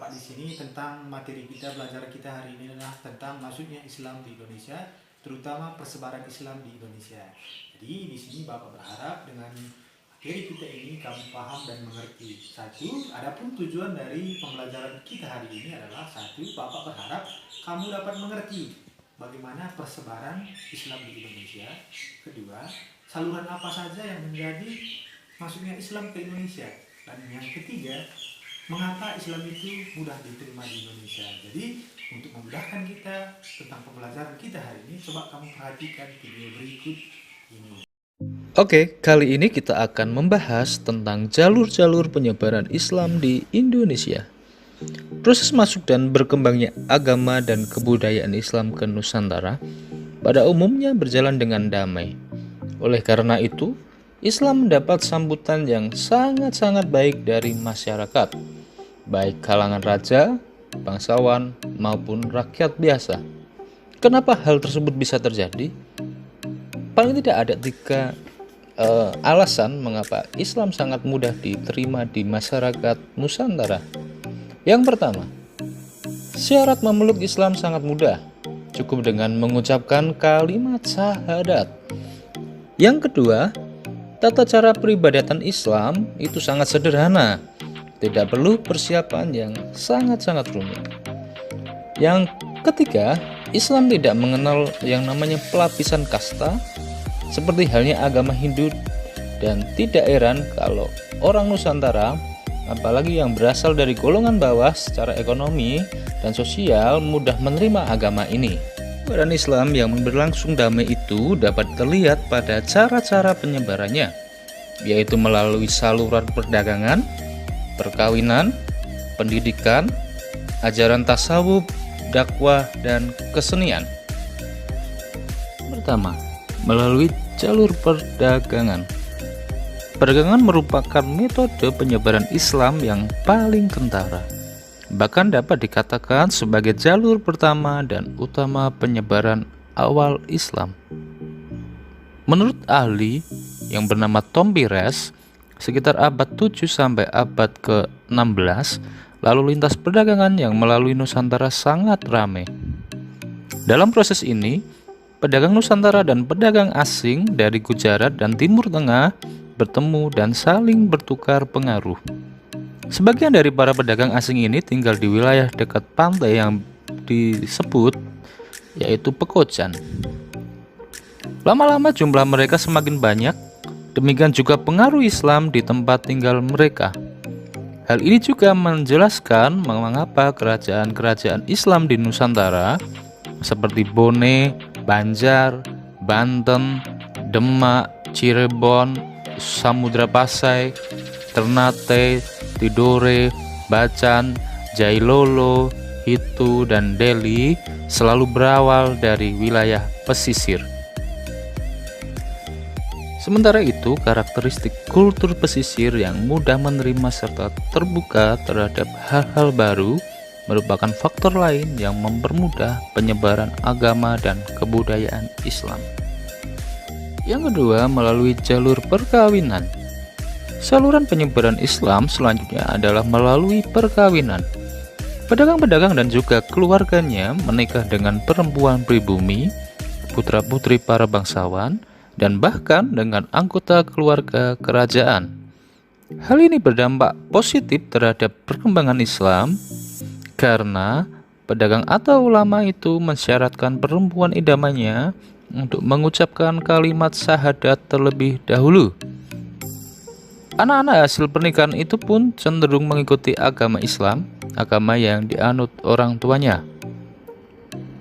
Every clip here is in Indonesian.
Bapak di sini tentang materi belajar kita hari ini adalah tentang masuknya Islam di Indonesia, terutama persebaran Islam di Indonesia. Jadi di sini Bapak berharap dengan materi kita ini kamu paham dan mengerti. Satu, adapun tujuan dari pembelajaran kita hari ini adalah satu, Bapak berharap kamu dapat mengerti bagaimana persebaran Islam di Indonesia. Kedua, saluran apa saja yang menjadi masuknya Islam ke Indonesia. Dan yang ketiga, mengapa Islam itu mudah diterima di Indonesia. Jadi untuk memudahkan kita tentang pembelajaran kita hari ini, coba kamu perhatikan video berikut ini. Oke, kali ini kita akan membahas tentang jalur-jalur penyebaran Islam di Indonesia. Proses masuk dan berkembangnya agama dan kebudayaan Islam ke Nusantara pada umumnya berjalan dengan damai. Oleh karena itu, Islam mendapat sambutan yang sangat-sangat baik dari masyarakat, baik kalangan raja, bangsawan, maupun rakyat biasa. Kenapa hal tersebut bisa terjadi? Paling tidak ada tiga alasan mengapa Islam sangat mudah diterima di masyarakat Nusantara. Yang pertama, syarat memeluk Islam sangat mudah, cukup dengan mengucapkan kalimat syahadat. Yang kedua, tata cara peribadatan Islam itu sangat sederhana, tidak perlu persiapan yang sangat-sangat rumit. Yang ketiga, Islam tidak mengenal yang namanya pelapisan kasta, seperti halnya agama Hindu, dan tidak heran kalau orang Nusantara, apalagi yang berasal dari golongan bawah secara ekonomi dan sosial, mudah menerima agama ini. Penyebaran Islam yang berlangsung damai itu dapat terlihat pada cara-cara penyebarannya, yaitu melalui saluran perdagangan, perkawinan, pendidikan, ajaran tasawuf, dakwah, dan kesenian. Pertama, melalui jalur perdagangan. Perdagangan merupakan metode penyebaran Islam yang paling kentara. Bahkan dapat dikatakan sebagai jalur pertama dan utama penyebaran awal Islam. Menurut ahli yang bernama Tom Pires, sekitar abad 7 sampai abad ke-16, lalu lintas perdagangan yang melalui Nusantara sangat ramai. Dalam proses ini, pedagang Nusantara dan pedagang asing dari Gujarat dan Timur Tengah bertemu dan saling bertukar pengaruh. Sebagian dari para pedagang asing ini tinggal di wilayah dekat pantai yang disebut yaitu Pekojan. Lama-lama jumlah mereka semakin banyak, demikian juga pengaruh Islam di tempat tinggal mereka. Hal ini juga menjelaskan mengapa kerajaan-kerajaan Islam di Nusantara seperti Bone, Banjar, Banten, Demak, Cirebon, Samudra Pasai, Ternate, Tidore, Bacan, Jailolo, Hitu, dan Delhi selalu berawal dari wilayah pesisir. Sementara itu, karakteristik kultur pesisir yang mudah menerima serta terbuka terhadap hal-hal baru merupakan faktor lain yang mempermudah penyebaran agama dan kebudayaan Islam. Yang kedua, melalui jalur perkawinan. Saluran penyebaran Islam selanjutnya adalah melalui perkawinan. Pedagang-pedagang dan juga keluarganya menikah dengan perempuan pribumi, putra-putri para bangsawan, dan bahkan dengan anggota keluarga kerajaan. Hal ini berdampak positif terhadap perkembangan Islam karena pedagang atau ulama itu mensyaratkan perempuan idamannya untuk mengucapkan kalimat syahadat terlebih dahulu. Anak-anak hasil pernikahan itu pun cenderung mengikuti agama Islam, agama yang dianut orang tuanya.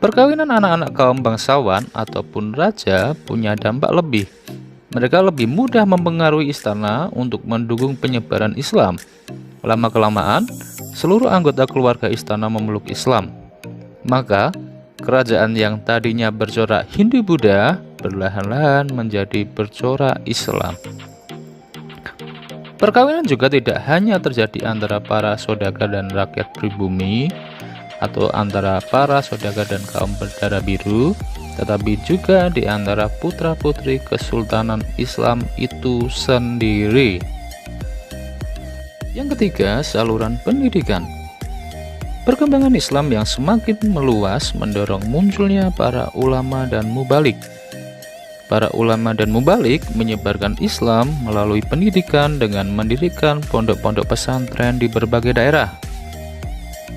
Perkawinan anak-anak kaum bangsawan ataupun raja punya dampak lebih. Mereka lebih mudah mempengaruhi istana untuk mendukung penyebaran Islam. Lama-kelamaan, seluruh anggota keluarga istana memeluk Islam. Maka, kerajaan yang tadinya bercorak Hindu-Buddha perlahan-lahan menjadi bercorak Islam. Perkawinan juga tidak hanya terjadi antara para saudagar dan rakyat pribumi atau antara para saudagar dan kaum berdarah biru, tetapi juga di antara putra-putri Kesultanan Islam itu sendiri. Yang ketiga, saluran pendidikan. Perkembangan Islam yang semakin meluas mendorong munculnya para ulama dan mubalik. Para ulama dan mubalik menyebarkan Islam melalui pendidikan dengan mendirikan pondok-pondok pesantren di berbagai daerah.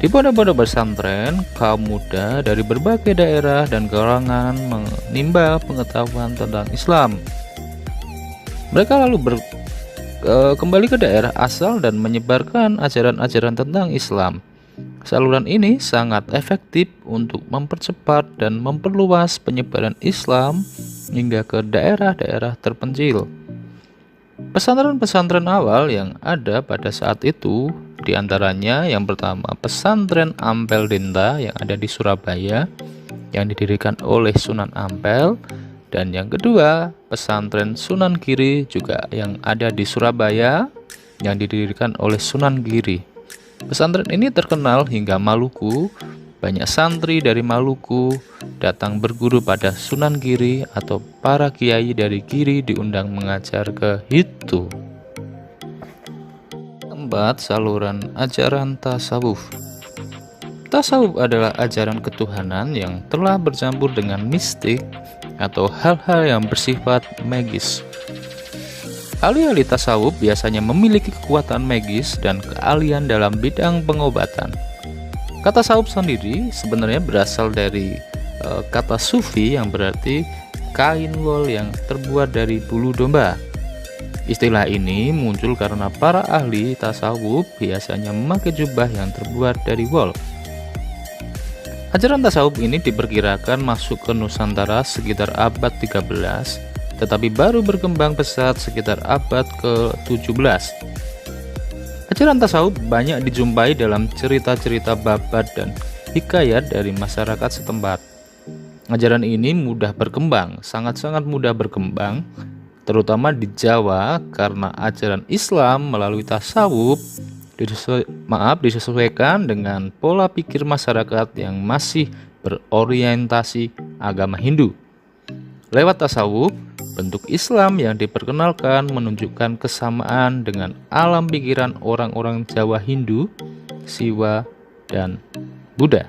Di pondok-pondok pesantren, kaum muda dari berbagai daerah dan kalangan menimba pengetahuan tentang Islam. Mereka lalu kembali ke daerah asal dan menyebarkan ajaran-ajaran tentang Islam. Saluran ini sangat efektif untuk mempercepat dan memperluas penyebaran Islam hingga ke daerah-daerah terpencil. Pesantren-pesantren awal yang ada pada saat itu, diantaranya yang pertama pesantren Ampel Denta yang ada di Surabaya, yang didirikan oleh Sunan Ampel, dan yang kedua pesantren Sunan Giri juga yang ada di Surabaya, yang didirikan oleh Sunan Giri. Pesantren ini terkenal hingga Maluku. Banyak santri dari Maluku datang berguru pada Sunan Giri, atau para kiai dari Giri diundang mengajar ke Hitu. Keempat, saluran ajaran tasawuf. Tasawuf adalah ajaran ketuhanan yang telah bercampur dengan mistik atau hal-hal yang bersifat magis. Ahli-ahli tasawuf biasanya memiliki kekuatan magis dan keahlian dalam bidang pengobatan. Kata tasawuf sendiri sebenarnya berasal dari kata sufi yang berarti kain wol yang terbuat dari bulu domba. Istilah ini muncul karena para ahli tasawuf biasanya memakai jubah yang terbuat dari wol. Ajaran tasawuf ini diperkirakan masuk ke Nusantara sekitar abad 13, tetapi baru berkembang pesat sekitar abad ke-17. Ajaran tasawuf banyak dijumpai dalam cerita-cerita babat dan hikayat dari masyarakat setempat. Ajaran ini mudah berkembang, sangat-sangat mudah berkembang, terutama di Jawa karena ajaran Islam melalui tasawuf disesuaikan dengan pola pikir masyarakat yang masih berorientasi agama Hindu. Lewat tasawuf, bentuk Islam yang diperkenalkan menunjukkan kesamaan dengan alam pikiran orang-orang Jawa Hindu, Siwa, dan Buddha.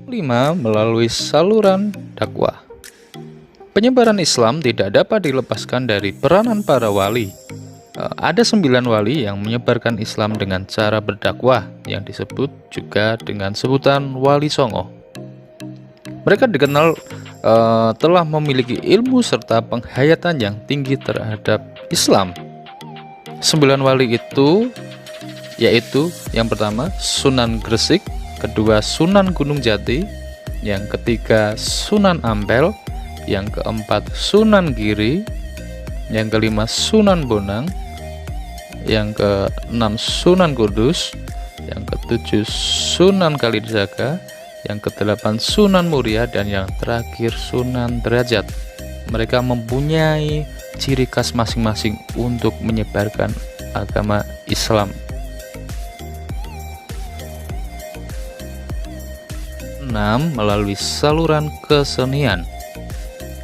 5. Melalui saluran dakwah. Penyebaran Islam tidak dapat dilepaskan dari peranan para wali. Ada 9 wali yang menyebarkan Islam dengan cara berdakwah, yang disebut juga dengan sebutan Wali Songo. Mereka dikenal telah memiliki ilmu serta penghayatan yang tinggi terhadap Islam. 9 wali itu yaitu yang pertama Sunan Gresik, kedua Sunan Gunung Jati, yang ketiga Sunan Ampel, yang keempat Sunan Giri, yang kelima Sunan Bonang, yang keenam Sunan Kudus, yang ketujuh Sunan Kalijaga, yang kedelapan Sunan Muria, dan yang terakhir Sunan Derajat. Mereka mempunyai ciri khas masing-masing untuk menyebarkan agama Islam. 6. Melalui saluran kesenian.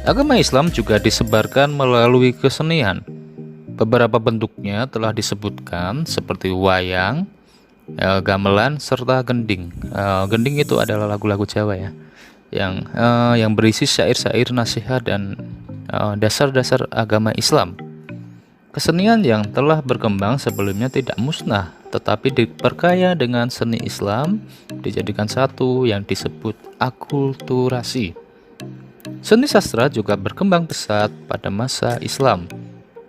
Agama Islam juga disebarkan melalui kesenian. Beberapa bentuknya telah disebutkan seperti wayang, gamelan, serta gending. Gending itu adalah lagu-lagu Jawa ya, yang berisi syair-syair nasihat dan dasar-dasar agama Islam. Kesenian yang telah berkembang sebelumnya tidak musnah, tetapi diperkaya dengan seni Islam, dijadikan satu yang disebut akulturasi. Seni sastra juga berkembang pesat pada masa Islam.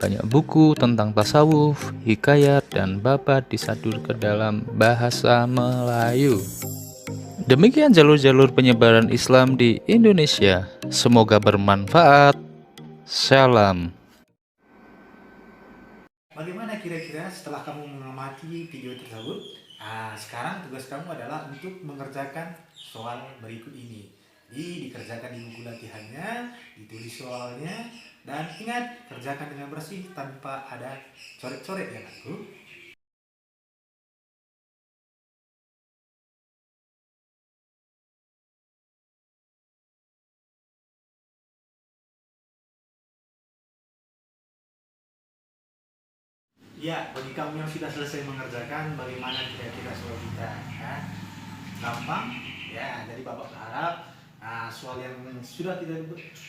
Banyak buku tentang tasawuf, hikayat, dan babat disadur ke dalam bahasa Melayu. Demikian jalur-jalur penyebaran Islam di Indonesia. Semoga bermanfaat. Salam. Bagaimana kira-kira setelah kamu mengamati video tersebut? Sekarang tugas kamu adalah untuk mengerjakan soal berikut ini. Jadi dikerjakan di buku latihannya, ditulis soalnya, dan ingat, kerjakan dengan bersih tanpa ada coret-coret ya Kak. Ya, bagi kamu yang sudah selesai mengerjakan, bagaimana kira-kira soal kita? Ya? Gampang? Ya, jadi Bapak berharap soal yang sudah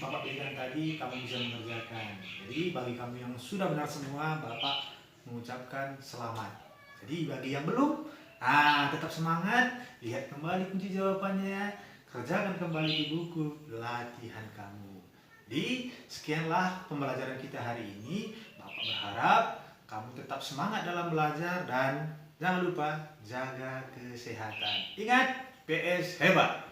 Bapak berikan tadi, kamu bisa mengerjakan. Jadi bagi kamu yang sudah benar semua, Bapak mengucapkan selamat. Jadi bagi yang belum, tetap semangat, lihat kembali kunci jawabannya, kerjakan kembali di buku latihan kamu. Jadi sekianlah pembelajaran kita hari ini. Bapak berharap kamu tetap semangat dalam belajar dan jangan lupa jaga kesehatan. Ingat, PS hebat.